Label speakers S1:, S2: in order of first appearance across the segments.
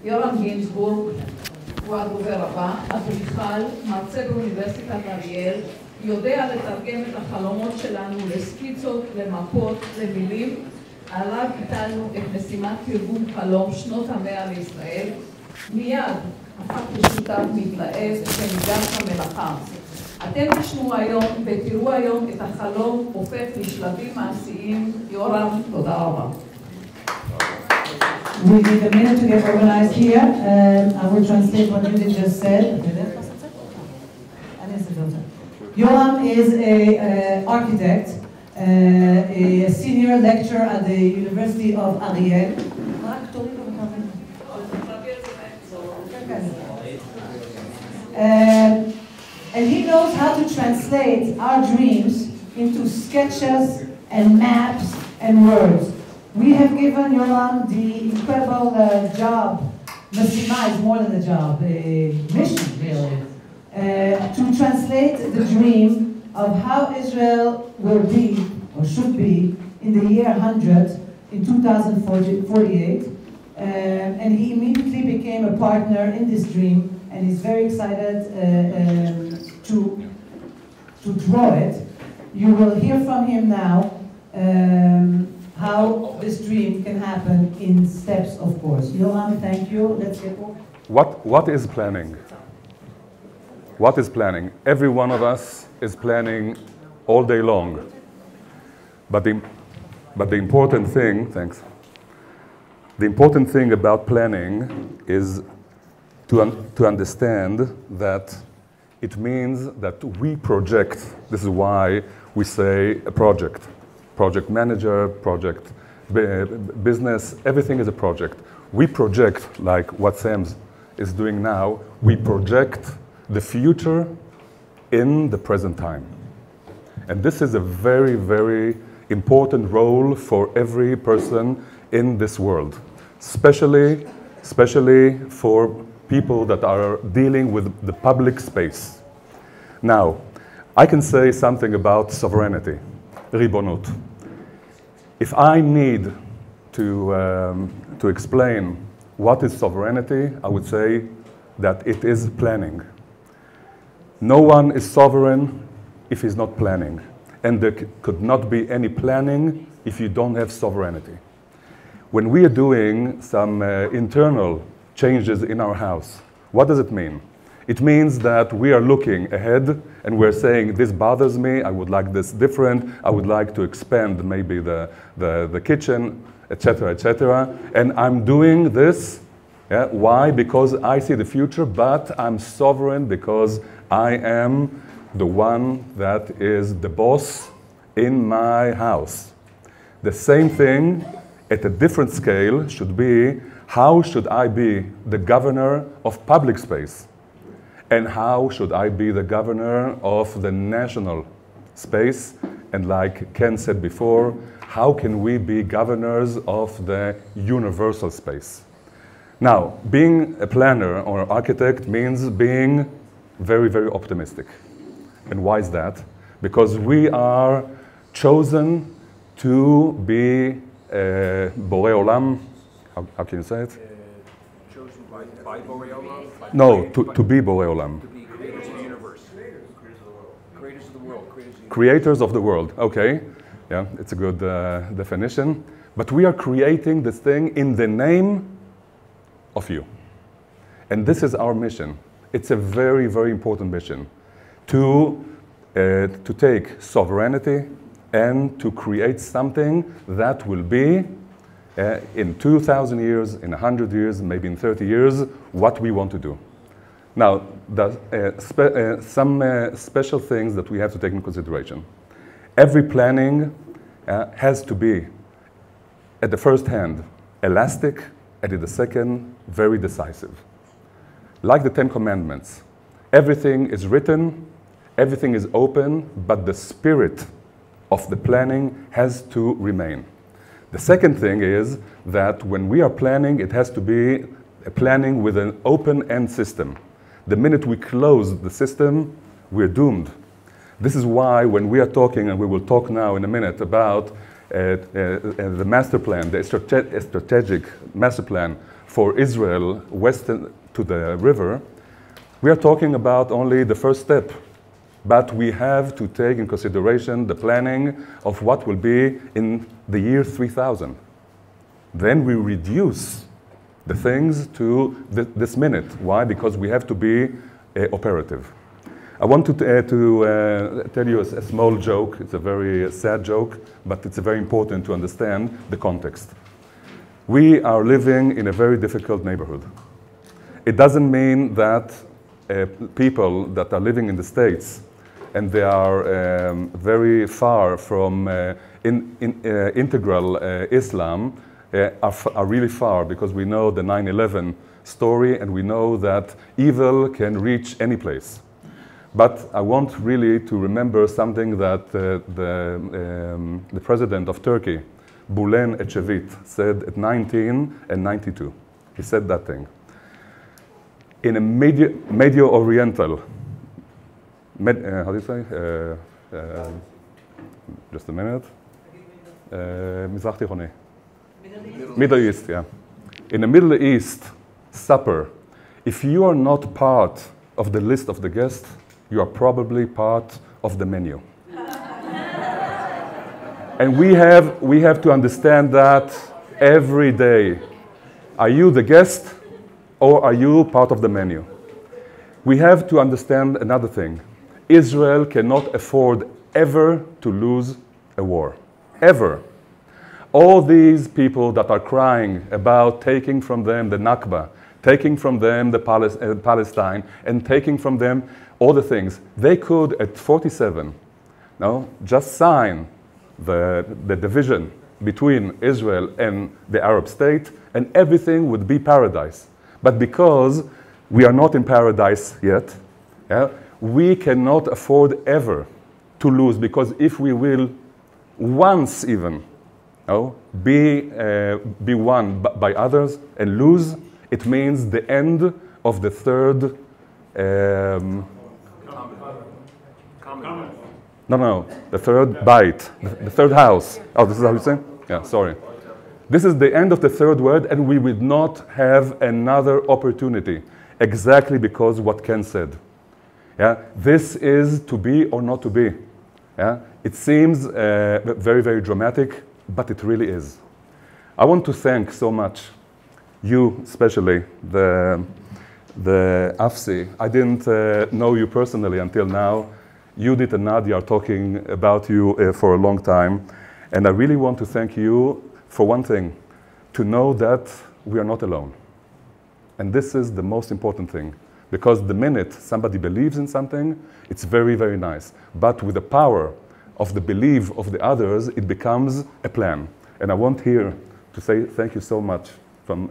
S1: יורם גינזבורג הוא הדובר הבא, אדריכל, מרצה באוניברסיטת אריאל, יודע לתרגם את החלומות שלנו לסקיצות, למפות, למילים. עליו הטלנו את משימת תרגום חלום שנות המאה לישראל. מיד הפך לשותף מתלהב וניגש למלאכה. אתם תשמעו היום ותראו היום את החלום הופך לשלבים מעשיים. יורם, תודה רבה.
S2: We need a minute to get organized here. I will translate what Judith just said. Yoram is an architect, a senior lecturer at the University of Ariel. And he knows how to translate our dreams into sketches and maps and words. We have given Yoram the incredible job, Masima is more than a job, a mission really, to translate the dream of how Israel will be, or should be, in the year 100, in 2048. And he immediately became a partner in this dream, and he's very excited to draw it. You will hear from him now how this dream can happen in steps, of course. Yoram, thank you. Let's get over.
S3: What is planning? What is planning? Every one of us is planning all day long. But the important thing, thanks. The important thing about planning is to understand that it means that we project. This is why we say a project. Project manager, project business, everything is a project. We project, like what Sam is doing now, we project the future in the present time. And this is a very, very important role for every person in this world, especially for people that are dealing with the public space. Now, I can say something about sovereignty. Ribonut. If I need to explain what is sovereignty, I would say that it is planning. No one is sovereign if he's not planning. And there could not be any planning if you don't have sovereignty. When we are doing some internal changes in our house, what does it mean? It means that we are looking ahead and we're saying, this bothers me, I would like this different, I would like to expand maybe the kitchen, etc., etc. And I'm doing this, yeah, why? Because I see the future, but I'm sovereign because I am the one that is the boss in my house. The same thing at a different scale should be, how should I be the governor of public space? And how should I be the governor of the national space? And like Ken said before, how can we be governors of the universal space? Now, being a planner or architect means being very, very optimistic. And why is that? Because we are chosen to be Borei Olam. How can you say it?
S4: Chosen by Borei Olam?
S3: No, to be Borei Olam.
S4: To be creators of the universe. Creators of the world.
S3: Creators of the world, okay. Yeah, it's a good definition. But we are creating this thing in the name of you. And this is our mission. It's a very, very important mission. To take sovereignty and to create something that will be in 2,000 years, in 100 years, maybe in 30 years, what we want to do. Now, some special things that we have to take into consideration. Every planning has to be, at the first hand, elastic, and at the second, very decisive. Like the Ten Commandments, everything is written, everything is open, but the spirit of the planning has to remain. The second thing is that when we are planning, it has to be a planning with an open-end system. The minute we close the system, we're doomed. This is why when we are talking, and we will talk now in a minute about the master plan, the strategic master plan for Israel west to the river, we are talking about only the first step. But we have to take in consideration the planning of what will be in the year 3000. Then we reduce the things to this minute. Why? Because we have to be operative. I want to tell you a small joke. It's a very sad joke, but it's very important to understand the context. We are living in a very difficult neighborhood. It doesn't mean that people that are living in the States and they are very far from integral Islam are really far, because we know the 9/11 story and we know that evil can reach any place. But I want really to remember something that the president of Turkey, Bülent Ecevit, said at 1992. He said that thing. In a Medio Oriental, how do you say? Just a minute. Mizrach Tichoni. Middle East, yeah. In the Middle East supper, if you are not part of the list of the guests, you are probably part of the menu. And we have to understand that every day. Are you the guest or are you part of the menu? We have to understand another thing. Israel cannot afford ever to lose a war. Ever. All these people that are crying about taking from them the Nakba, taking from them the Palestine, and taking from them all the things, they could at 47, just sign the division between Israel and the Arab state, and everything would be paradise. But because we are not in paradise yet, we cannot afford ever to lose, because if we will once even be won by others and lose, it means the end of the third the third bite, the third house. Oh, this is how you say? Yeah, sorry. This is the end of the third word, and we will not have another opportunity, exactly because what Ken said. Yeah, this is to be or not to be. Yeah, it seems very, very dramatic, but it really is. I want to thank so much you, especially the AFSI. I didn't know you personally until now. Judith and Nadia are talking about you for a long time, and I really want to thank you for one thing, to know that we are not alone. And this is the most important thing, because the minute somebody believes in something, it's very, very nice. But with the power of the belief of the others, it becomes a plan. And I want here to say thank you so much from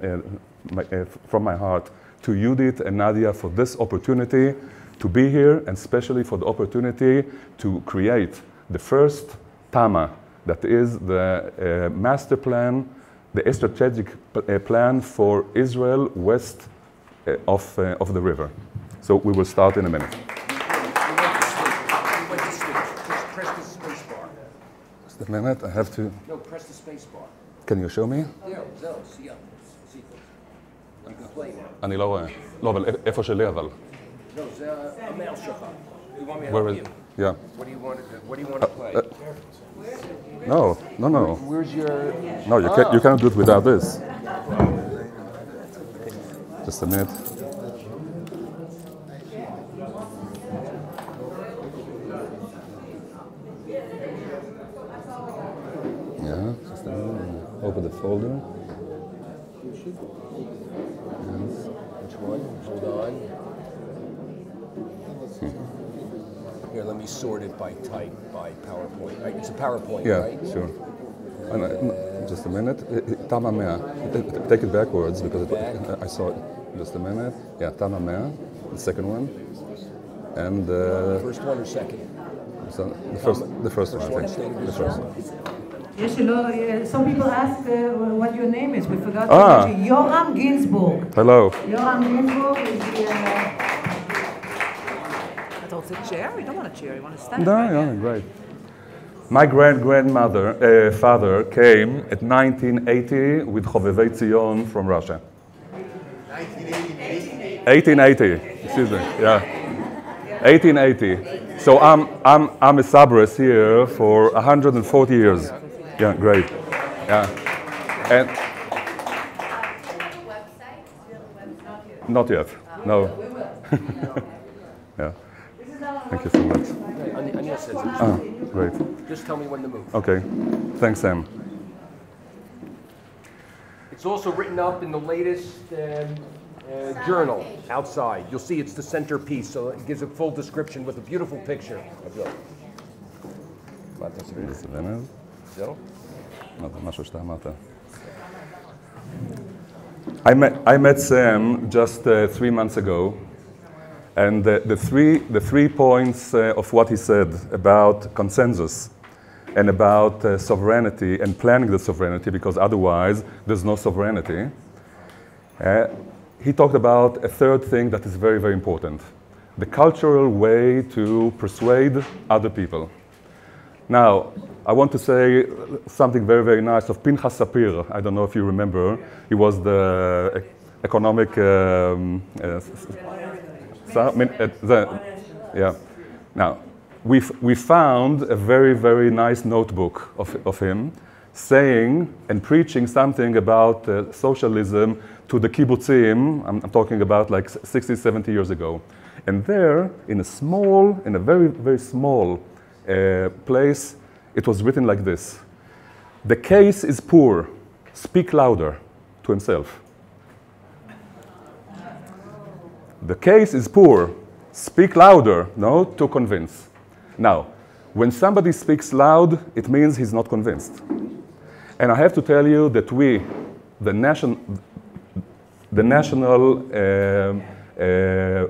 S3: my heart to Judith and Nadia for this opportunity to be here, and especially for the opportunity to create the first TAMA, that is the master plan, the strategic plan for Israel west of the river. So we will start in a minute. Just a minute, I have to...
S4: No, press the space bar.
S3: Can you show me? אני לא רואה. לא, אבל איפה שלי אבל?
S4: No, זה המייל שלך. You want me to
S3: Where
S4: help
S3: is...
S4: you?
S3: Yeah.
S4: What do you want to play?
S3: No.
S4: Where's your...
S3: No, you cannot do it without this. Just a minute. Yeah, just a minute. Open the folder.
S4: Which one? Hold on. Here, let me sort it by type, by PowerPoint. Right? It's a PowerPoint,
S3: Yeah,
S4: right?
S3: sure. Just a minute. TAMA 100. Take it backwards because I saw it. Just a minute. Yeah, TAMA 100, the second one. And
S4: First one or second?
S3: so the first one, I think. The first one.
S2: Yes, hello. Some people ask what your name is. We forgot to mention Yoram Ginsburg.
S3: Hello.
S2: Yoram Ginsburg is the...
S5: A chair? You don't want a chair, you want to stand.
S3: No, yeah, great. My father came at 1980 with Chovevei Tzion from Russia. 1880. Excuse me. Yeah. 1880. So I'm a Sabres here for 140 years. Yeah, great. Yeah. And not yet. No. Yeah. Thank you so much.
S4: Anya says it.
S3: Ah, great.
S4: Just tell me when to move.
S3: Okay. Thanks, Sam.
S4: It's also written up in the latest journal outside. You'll see it's the centerpiece, so it gives a full description with a beautiful picture of you.
S3: זהו? משהו שאתה אמרת. I met Sam just 3 months ago, and the three points of what he said about consensus and about sovereignty and planning the sovereignty, because otherwise there's no sovereignty. He talked about a third thing that is very, very important: the cultural way to persuade other people. Now, I want to say something very, very nice of Pinchas Sapir. I don't know if you remember. He was the economic... yeah. Now, we found a very, very nice notebook of him saying and preaching something about socialism to the kibbutzim. I'm talking about like 60, 70 years ago. And there, in a very, very small place, it was written like this: "The case is poor, speak louder," to himself. The case is poor, speak louder, no, to convince. Now, when somebody speaks loud, it means he's not convinced. And I have to tell you that we, the national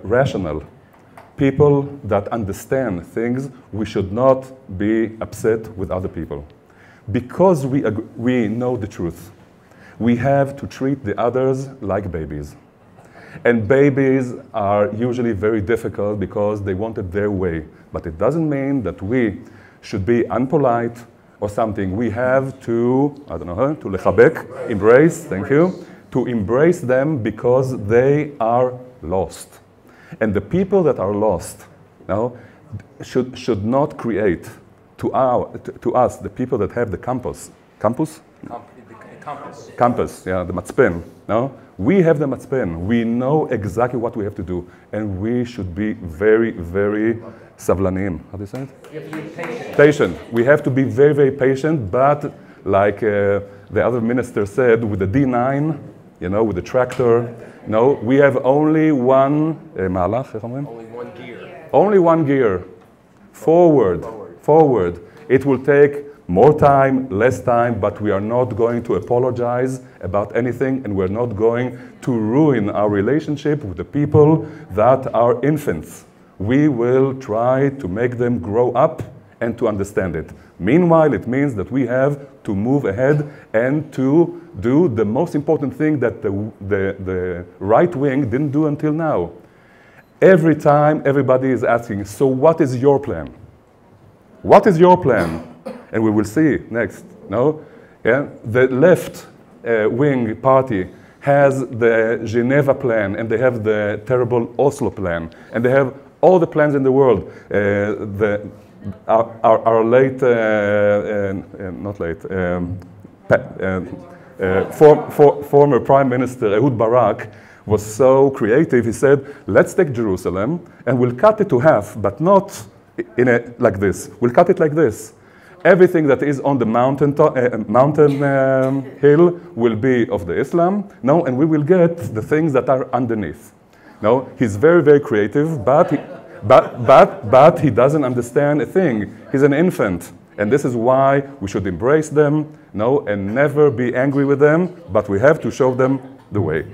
S3: rational people that understand things, we should not be upset with other people. Because we know the truth, we have to treat the others like babies. And babies are usually very difficult because they want it their way. But it doesn't mean that we should be unpolite or something. We have to, I don't know, to lechabek, embrace, thank you, to embrace them because they are lost. And the people that are lost, now, should not create to us, the people that have the compass, compass, yeah, the matzpen. No, we have the matzpen. We know exactly what we have to do, and we should be very, very savlanim. How do you say it? You have to be patient. Patient. We have to be very, very patient. But like the other minister said, with the D9, you know, with the tractor. No, we have only one malach.
S4: Only one gear.
S3: Only one gear. Forward. Forward. It will take more time, less time, but we are not going to apologize about anything, and we're not going to ruin our relationship with the people that are infants. We will try to make them grow up and to understand it. Meanwhile, it means that we have to move ahead and to do the most important thing that the right wing didn't do until now. Every time, everybody is asking, so what is your plan? What is your plan? And we will see next, no? Yeah? The left wing party has the Geneva plan, and they have the terrible Oslo plan, and they have all the plans in the world. Our late, not late, former Prime Minister Ehud Barak was so creative. He said, let's take Jerusalem and we'll cut it to half, but not like this. We'll cut it like this. Everything that is on the mountain hill will be of the Islam, no, and we will get the things that are underneath. No, he's very, very creative, but he doesn't understand a thing. He's an infant, and this is why we should embrace them, no, and never be angry with them, but we have to show them the way.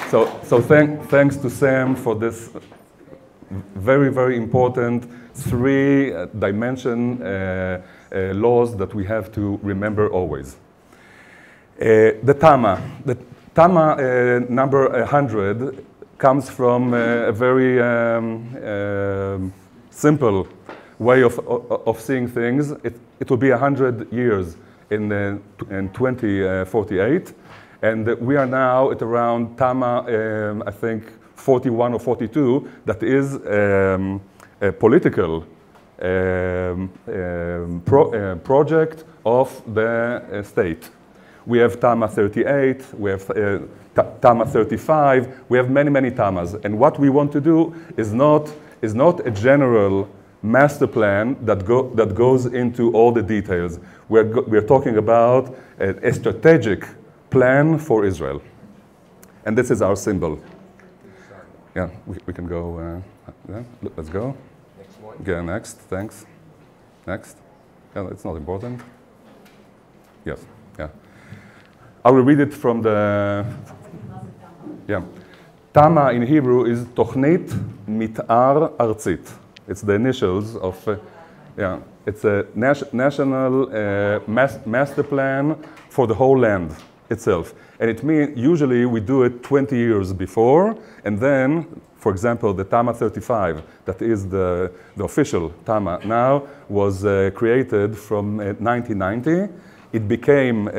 S3: So thanks to Sam for this very, very important three-dimension laws that we have to remember always. The TAMA. The TAMA number 100 comes from a very simple way of seeing things. It will be 100 years in 2048. And we are now at around TAMA, I think, 41 or 42, that is a political project of the state. We have TAMA 38, we have TAMA 35, we have many, many TAMAs. And what we want to do is not a general master plan that goes into all the details. We're talking about a strategic plan for Israel. And this is our symbol. Yeah, we can go, yeah, let's go.
S4: Next one.
S3: Okay, next, thanks. Next. Yeah, it's not important. Yes, yeah. I will read it from the, yeah. TAMA in Hebrew is Tochnit Mitar Artzit. It's the initials of, yeah, it's a national master plan for the whole land itself. And it means usually we do it 20 years before, and then, for example, the TAMA 35, that is the official TAMA now, was created from 1990. It became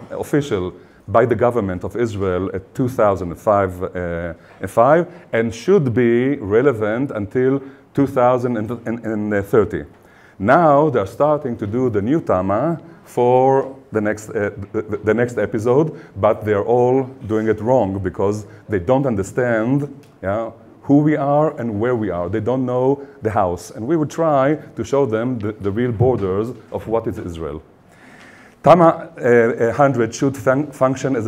S3: official by the government of Israel at 2005 and should be relevant until 2030. Now they're starting to do the new TAMA for the next episode, but they're all doing it wrong because they don't understand, yeah, who we are and where we are. They don't know the house. And we would try to show them the real borders of what is Israel. TAMA 100 should function as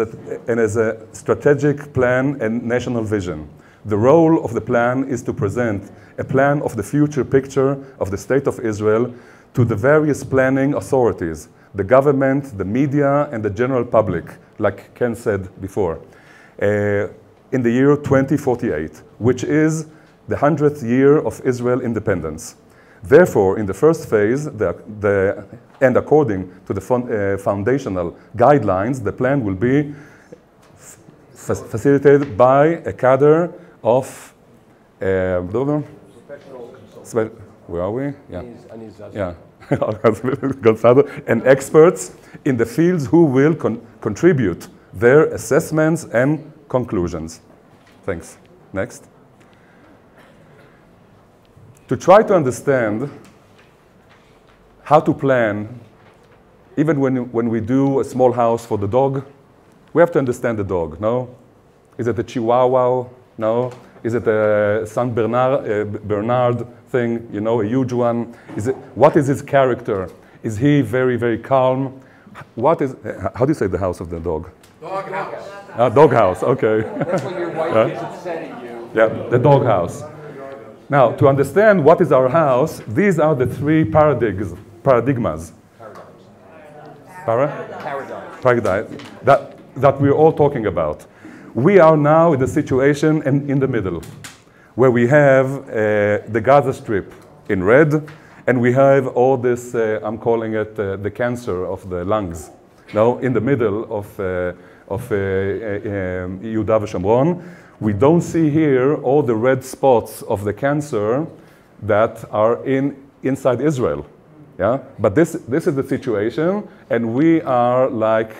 S3: a strategic plan and national vision. The role of the plan is to present a plan of the future picture of the state of Israel to the various planning authorities, the government, the media, and the general public, like Ken said before, in the year 2048, which is the 100th year of Israel independence. Therefore, in the first phase, and according to the foundational guidelines, the plan will be facilitated by a cadre of professional consultants. Where are we? Yeah. Yeah. And experts in the fields who will contribute their assessments and conclusions. Thanks. Next. To try to understand how to plan, even when we do a small house for the dog, we have to understand the dog, no? Is it a Chihuahua? No? Is it a Saint Bernard thing, you know, a huge one? What is his character? Is he very, very calm? How do you say the house of the dog?
S4: Dog house.
S3: Dog house, okay.
S4: That's when your wife gets upset at you.
S3: Yeah, the dog house. Now, to understand what is our house, these are the three paradigmas. Paradigm. That we're all talking about. We are now in the situation in the middle, where we have the Gaza Strip in red, and we have all this, I'm calling it the cancer of the lungs, now in the middle of Yehuda v'Shomron. We don't see here all the red spots of the cancer that are inside Israel. Yeah? But this is the situation, and we are like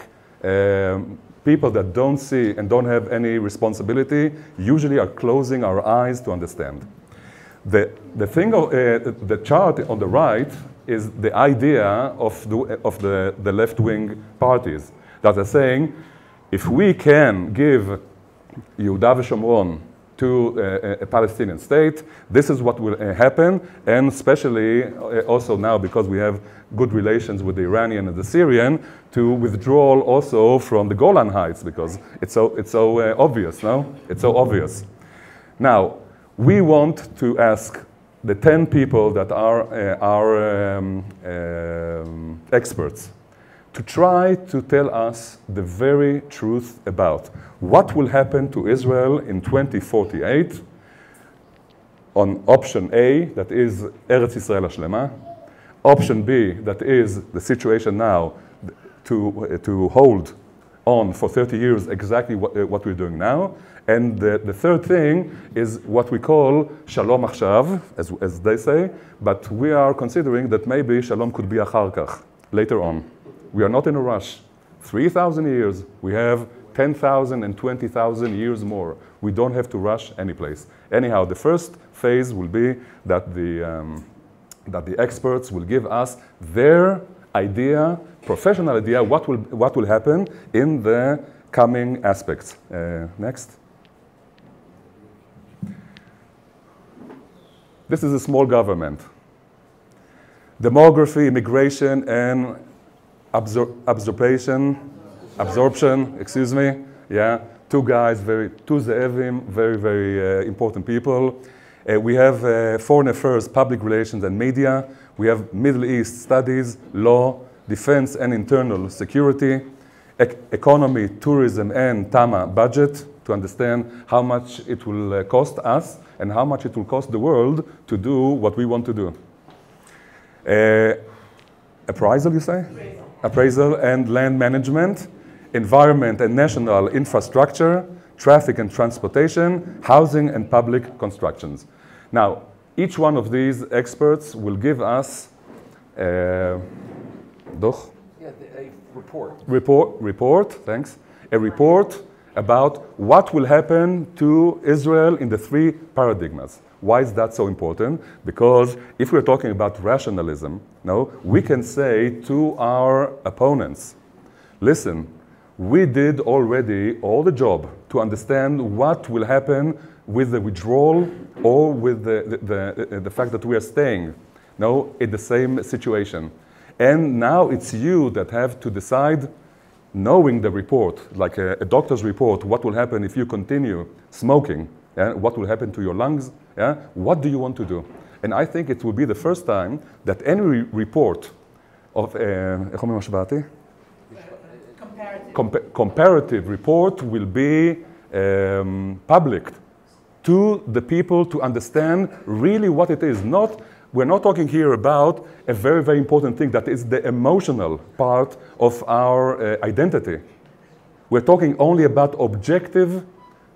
S3: people that don't see and don't have any responsibility, usually are closing our eyes to understand. The chart on the right is the idea of the left-wing parties that are saying, if we can give Yehuda v'Shomron to a Palestinian state, this is what will happen, and especially also now because we have good relations with the Iranian and the Syrian, to withdrawal also from the Golan Heights, because it's so obvious, no? It's so obvious. Now, we want to ask the 10 people that are our experts to try to tell us the very truth about what will happen to Israel in 2048 on option A, that is Eretz Yisrael Hashlema, option B, that is the situation now to hold on for 30 years exactly what we're doing now, and the third thing is what we call Shalom Achshav, as they say, but we are considering that maybe Shalom could be Achar Kach, later on. We are not in a rush 3,000 years. We have 10,000 and 20,000 years more. We don't have to rush any place. Anyhow, the first phase will be that the experts will give us their idea, professional idea, what will happen in the coming aspects. Next. This is a small government. Demography, immigration, and absorption, excuse me. Yeah, two guys, two Ze'evim, very important people. We have foreign affairs, public relations, and media. We have Middle East studies, law, defense, and internal security, economy, tourism, and TAMA budget to understand how much it will cost us and how much it will cost the world to do what we want to do. Appraisal, you say? Appraisal and land management, environment and national infrastructure, traffic and transportation, housing and public constructions. Now, each one of these experts will give us a report, thanks. A report about what will happen to Israel in the three paradigms. Why is that so important? Because if we're talking about rationalism, we can say to our opponents, listen, we did already all the job to understand what will happen with the withdrawal or with the fact that we are staying in the same situation. And now it's you that have to decide, knowing the report, like a doctor's report, what will happen if you continue smoking, what will happen to your lungs, what do you want to do? And I think it will be the first time that any report of comparative report will be public to the people to understand really what it is. We're not talking here about a very important thing that is the emotional part of our identity. We're talking only about objective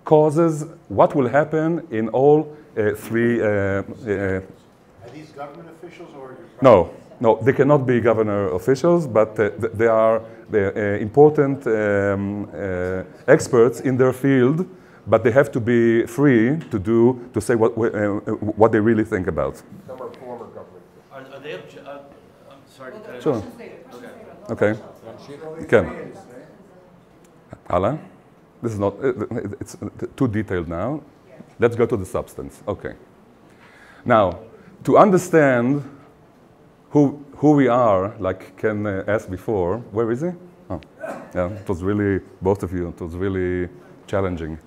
S3: causes, what will happen in all three. Are
S6: these government officials or?
S3: No, they cannot be governor officials, but they are important experts in their field. But they have to be free to say what they really think about.
S4: Some are former government.
S6: Are they? I'm sorry.
S3: Sure. Okay. Okay. Hala? This is not. It's too detailed now. Let's go to the substance. Okay. Now, to understand who we are, like Ken asked before, where is he? Oh, yeah. It was really both of you. It was really challenging.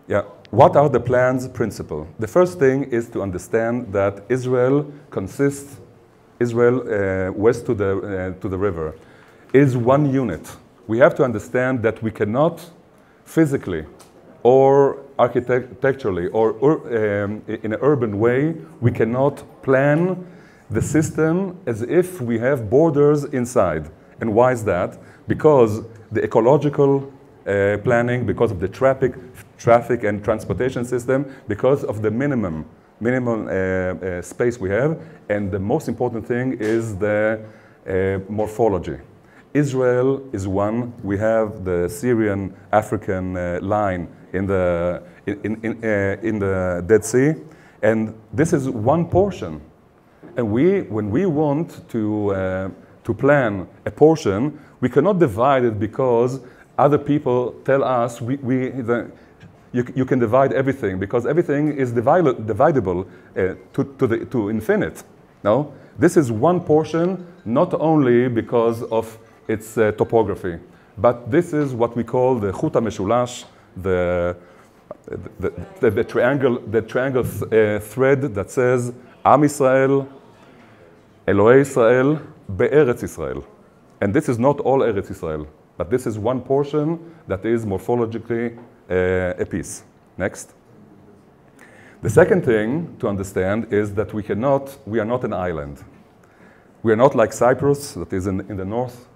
S3: Yeah, what are the plan's principles? The first thing is to understand that Israel west to the river, is one unit. We have to understand that we cannot physically or architecturally or in an urban way, we cannot plan the system as if we have borders inside. And why is that? Because the ecological planning, because of the traffic and transportation system, because of the minimum space we have, and the most important thing is the morphology. Israel is one. We have the Syrian-African line in the Dead Sea, and this is one portion. And when we want to plan a portion, we cannot divide it because other people tell us you can divide everything because everything is dividable to infinite. No, this is one portion, not only because of its topography, but this is what we call the Chut HaMeshulash, the triangle thread that says Am Yisrael, Elohei Israel, Be'eretz Israel. And this is not all Eretz Israel, but this is one portion that is morphologically a piece. Next. The second thing to understand is that we are not an island. We are not like Cyprus, that is in the north.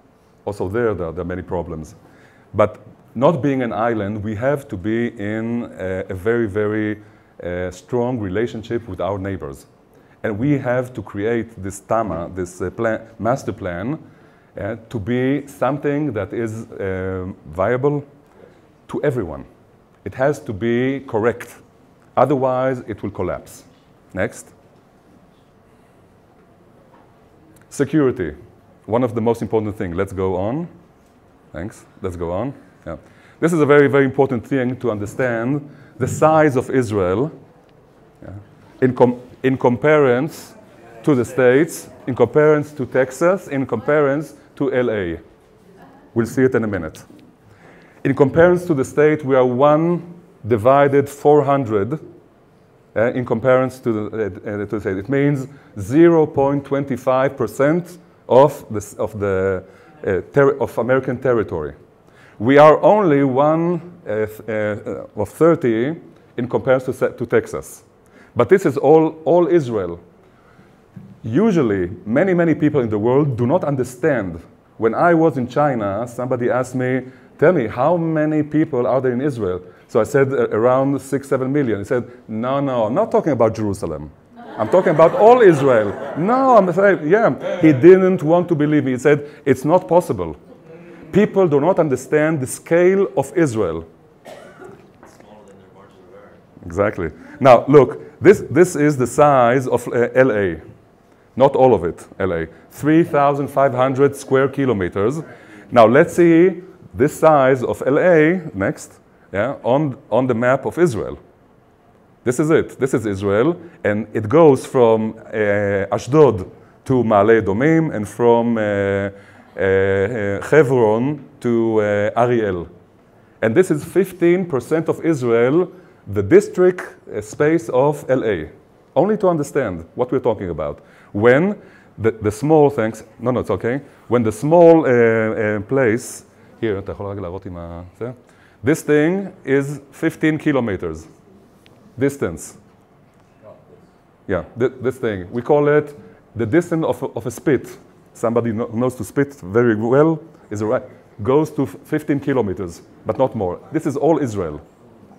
S3: Also there are many problems. But not being an island, we have to be in a very strong relationship with our neighbors. And we have to create this TAMA, this master plan, to be something that is viable to everyone. It has to be correct. Otherwise, it will collapse. Next. Security, one of the most important things. Let's go on. Thanks. Let's go on. Yeah. This is a very, very important thing to understand the size of Israel, in comparison to the States, in comparison to Texas, in comparison to LA. We'll see it in a minute. In comparison to the state, we are 1 divided 400 in comparison to the state. It means 0.25% of American territory. We are only 1 of 30 in comparison to Texas. But this is all Israel. Usually, many people in the world do not understand. When I was in China, somebody asked me, tell me, how many people are there in Israel? So I said around 6-7 million. He said, no, I'm not talking about Jerusalem. I'm talking about all Israel. No, I'm afraid, yeah. He didn't want to believe me. He said, it's not possible. People do not understand the scale of Israel.
S6: It's smaller than their margin of error.
S3: Exactly. Now, look, this is the size of LA. Not all of it, LA. 3,500 square kilometers. Now, let's see this size of LA, next, on the map of Israel. This is it. This is Israel. And it goes from Ashdod to Ma'ale Edomim and from Hebron to Ariel. And this is 15% of Israel, the district space of LA. Only to understand what we're talking about. When the small, thanks, no, it's okay. When the small place, here, this thing is 15 kilometers distance. Yeah, this thing. We call it the distance of a spit. Somebody knows to spit very well, is right. Goes to 15 kilometers, but not more. This is all Israel.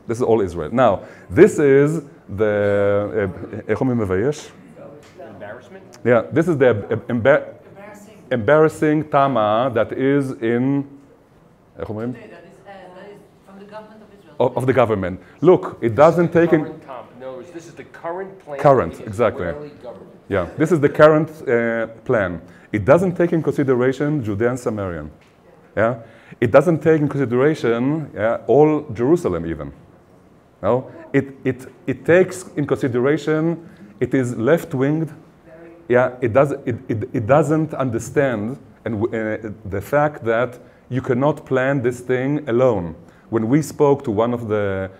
S3: This is all Israel. Now, this is the
S4: Embarrassment?
S3: Yeah, this is the embarrassing TAMA that is in
S5: That is from the government of Israel.
S3: of the government. Look, it doesn't take in
S4: No, this is the current plan.
S3: Current,
S4: of the
S3: exactly.
S4: Israeli government.
S3: yeah, this is the current plan. It doesn't take in consideration Judea and Samaria. Yeah, it doesn't take in consideration all Jerusalem even. No, it takes in consideration. It is left-winged. Yeah, it doesn't understand the fact that you cannot plan this thing alone. When we spoke to one of the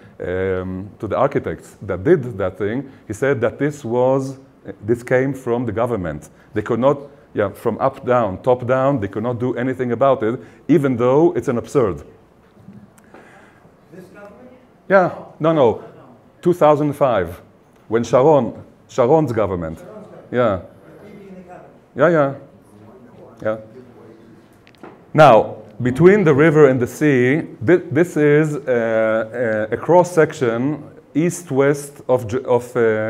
S3: architects that did that thing, he said that this came from the government. They could not, from up down, top down, they could not do anything about it, even though it's an absurd.
S6: This government?
S3: Yeah, no, 2005, when Sharon's government. Yeah. Yeah. Now, between the river and the sea, this is a cross-section east-west of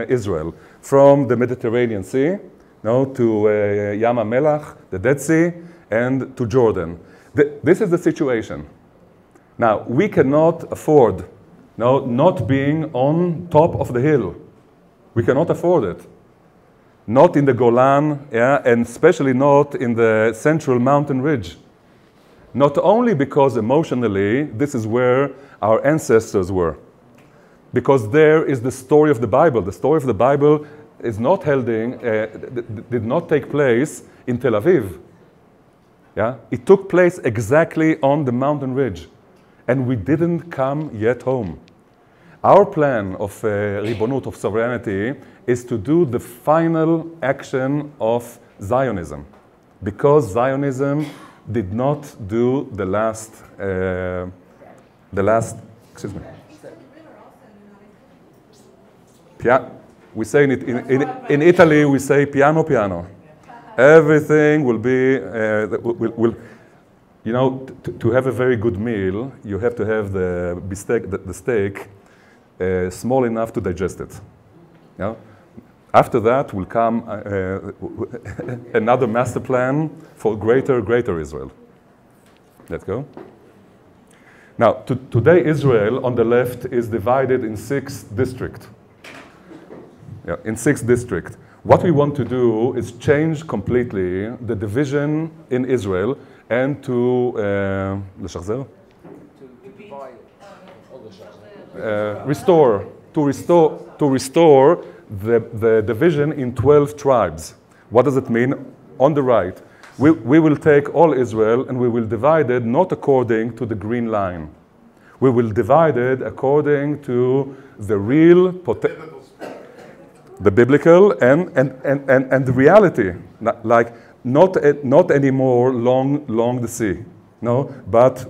S3: Israel, from the Mediterranean Sea to Yam HaMelach, the Dead Sea, and to Jordan. This is the situation. Now, we cannot afford not being on top of the hill. We cannot afford it. Not in the Golan, and especially not in the central mountain ridge. Not only because emotionally, this is where our ancestors were. Because there is the story of the Bible. The story of the Bible is not did not take place in Tel Aviv. Yeah? It took place exactly on the mountain ridge. And we didn't come yet home. Our plan of Ribonut, of sovereignty, is to do the final action of Zionism. Because Zionism did not do the last, excuse me. We say in Italy, we say piano, piano. Everything will be, to have a very good meal, you have to have the steak small enough to digest it. After that will come another master plan for greater Israel. Let's go. Now, today Israel on the left is divided in 6 districts. Yeah, in 6 districts. What we want to do is change completely the division in Israel and to restore the division in 12 tribes. What does it mean? On the right, we will take all Israel and we will divide it not according to the green line. We will divide it according to the real the biblical and the reality, not anymore long the sea, no, but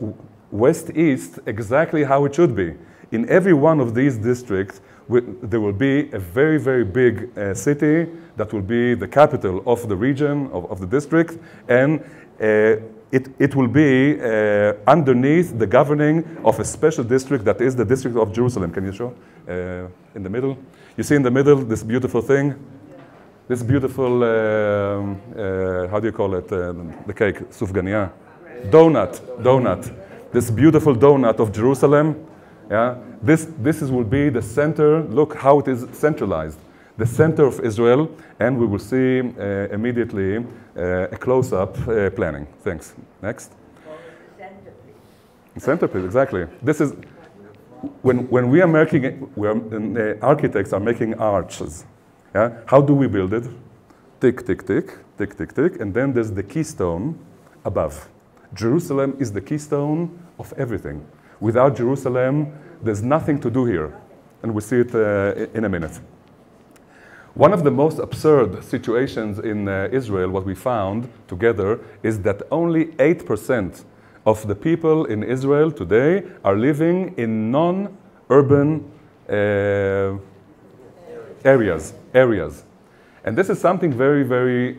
S3: west-east exactly how it should be. In every one of these districts, there will be a very big city that will be the capital of the region, of the district, and it will be underneath the governing of a special district that is the district of Jerusalem. Can you show in the middle? You see in the middle this beautiful thing? This beautiful, how do you call it? The cake, sufgania. Donut. This beautiful donut of Jerusalem. Yeah, this will be the center. Look how it is centralized. The center of Israel, and we will see immediately a close-up planning. Thanks. Next. Centerpiece, exactly. This is when we are making, architects are making arches. Yeah, how do we build it? Tick, tick, tick, tick, tick, tick, and then there's the keystone above. Jerusalem is the keystone of everything. Without Jerusalem, there's nothing to do here. And we'll see it in a minute. One of the most absurd situations in Israel, what we found together, is that only 8% of the people in Israel today are living in non-urban areas. And this is something very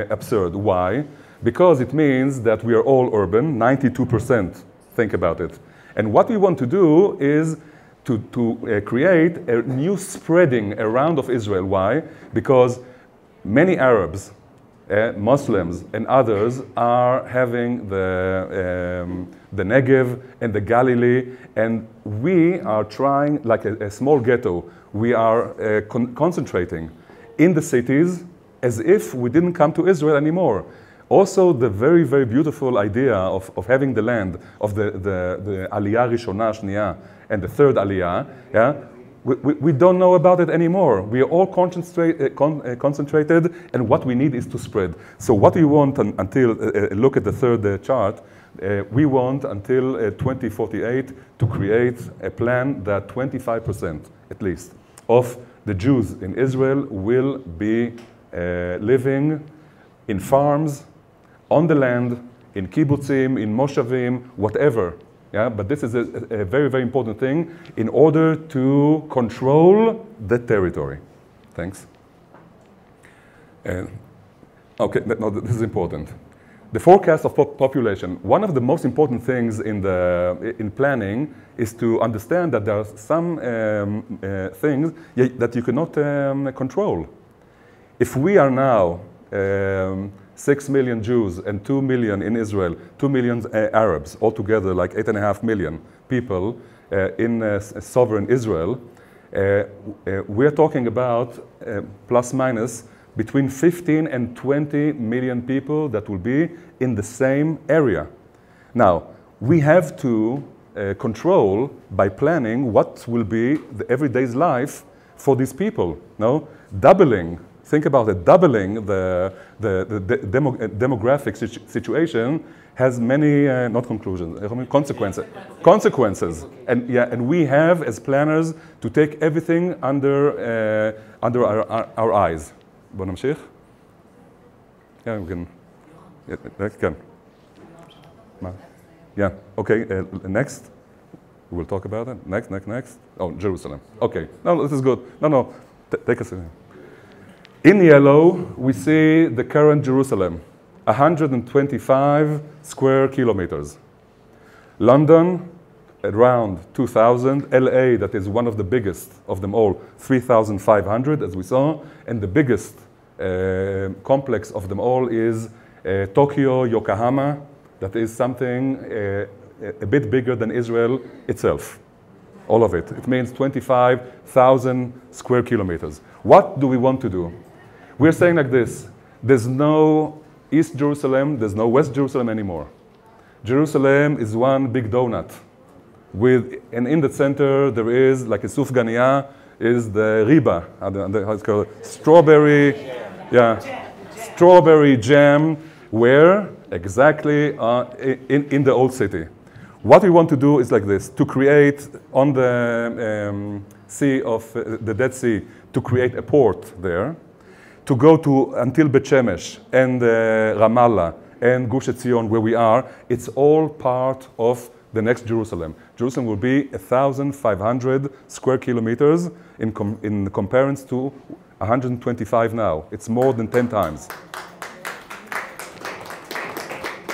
S3: absurd. Why? Because it means that we are all urban, 92%. Think about it. And what we want to do is to create a new spreading around of Israel. Why? Because many Arabs, Muslims, and others are having the Negev and the Galilee, and we are trying, like a small ghetto, we are concentrating in the cities as if we didn't come to Israel anymore. Also, the very beautiful idea of having the land of the Aliyah Rishona, Shniya, and the third Aliyah, yeah, we don't know about it anymore. We are all concentrated, and what we need is to spread. So what we want until, look at the third chart, we want until 2048 to create a plan that 25% at least of the Jews in Israel will be living in farms, on the land, in kibbutzim, in moshavim, whatever. Yeah, but this is a very important thing in order to control the territory. Thanks. Okay, no, this is important. The forecast of population. One of the most important things in planning is to understand that there are some things that you cannot control. If we are now 6 million Jews and 2 million in Israel, 2 million Arabs, altogether like 8.5 million people in sovereign Israel, we're talking about plus minus between 15 and 20 million people that will be in the same area. Now, we have to control by planning what will be the everyday's life for these people. No? Doubling. Think about it, doubling the demographic situation has many, not conclusions, consequences. And, yeah, and we have, as planners, to take everything under our eyes. בוא נמשיך? Yeah, we can. Yeah, yeah, okay, next. We will talk about it. Next. Oh, Jerusalem. Okay, no, this is good. No, take us in. In yellow, we see the current Jerusalem, 125 square kilometers. London, around 2,000. LA, that is one of the biggest of them all, 3,500, as we saw. And the biggest complex of them all is Tokyo, Yokohama, that is something a bit bigger than Israel itself. All of it. It means 25,000 square kilometers. What do we want to do? We're saying like this: there's no East Jerusalem, there's no West Jerusalem anymore. Jerusalem is one big donut. And in the center there is, like a sufganiyah, is the riba, how it's called, strawberry, strawberry jam, where exactly in the old city. What we want to do is like this, to create on the sea of the Dead Sea, to create a port there, to go to until Bet Shemesh and Ramallah and Gush Etzion, where we are. It's all part of the next Jerusalem. Jerusalem will be 1,500 square kilometers in comparison to 125 now. It's more than 10 times.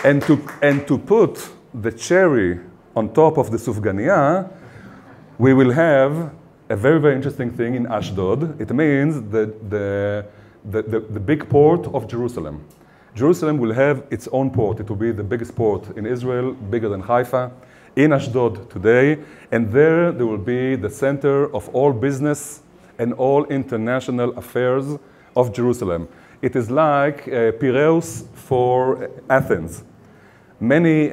S3: And to put the cherry on top of the sufganiyah, we will have a very, very interesting thing in Ashdod. It means the big port of Jerusalem. Jerusalem will have its own port. It will be the biggest port in Israel, bigger than Haifa, in Ashdod today. And there will be the center of all business and all international affairs of Jerusalem. It is like Piraeus for Athens. Many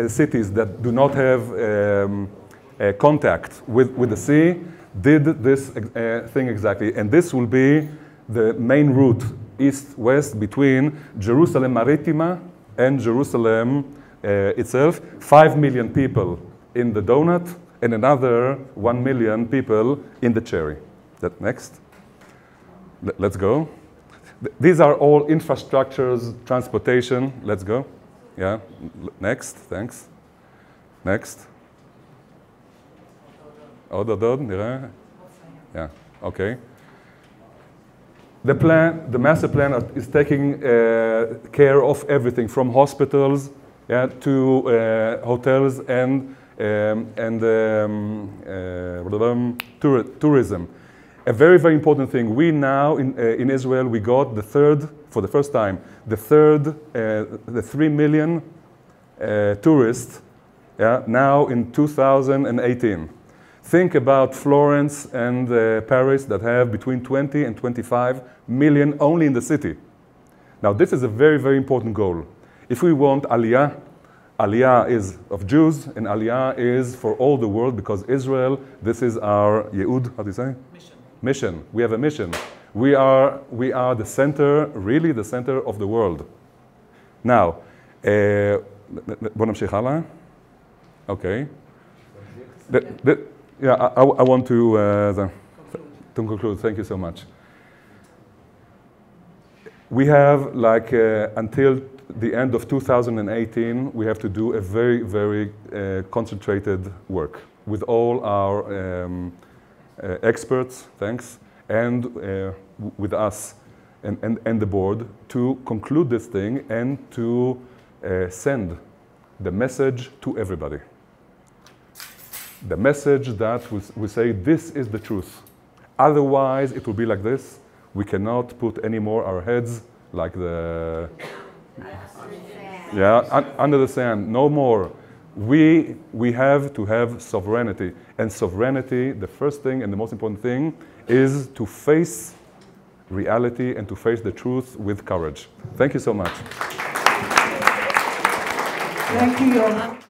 S3: cities that do not have contact with the sea did this thing exactly. And this will be the main route, east-west, between Jerusalem Maritima and Jerusalem itself. 5 million people in the donut and another 1 million people in the cherry. Next. Let's go. These are all infrastructures, transportation. Let's go. Yeah, next, thanks. Next. Yeah, okay. The master plan is taking care of everything from hospitals to hotels and tourism. A very, very important thing. We now, in Israel, we got for the first time, the 3 million tourists now in 2018. Think about Florence and Paris that have between 20 and 25 million only in the city. Now, this is a very, very important goal. If we want Aliyah, Aliyah is of Jews, and Aliyah is for all the world, because Israel, this is our Yehud, how do you say? Mission. We have a mission. We are the center, really the center of the world. Now, בוא נמשיך הלאה. Okay. I want to conclude. Thank you so much. We have until the end of 2018, we have to do a very, very concentrated work with all our experts, thanks, and with us and the board to conclude this thing and to send the message to everybody. The message that we say this is the truth. Otherwise, it will be like this. We cannot put any more our heads like the under the sand. No more. We have to have sovereignty. And sovereignty, the first thing and the most important thing, is to face reality and to face the truth with courage. Thank you so much.
S2: Thank you, Yoram.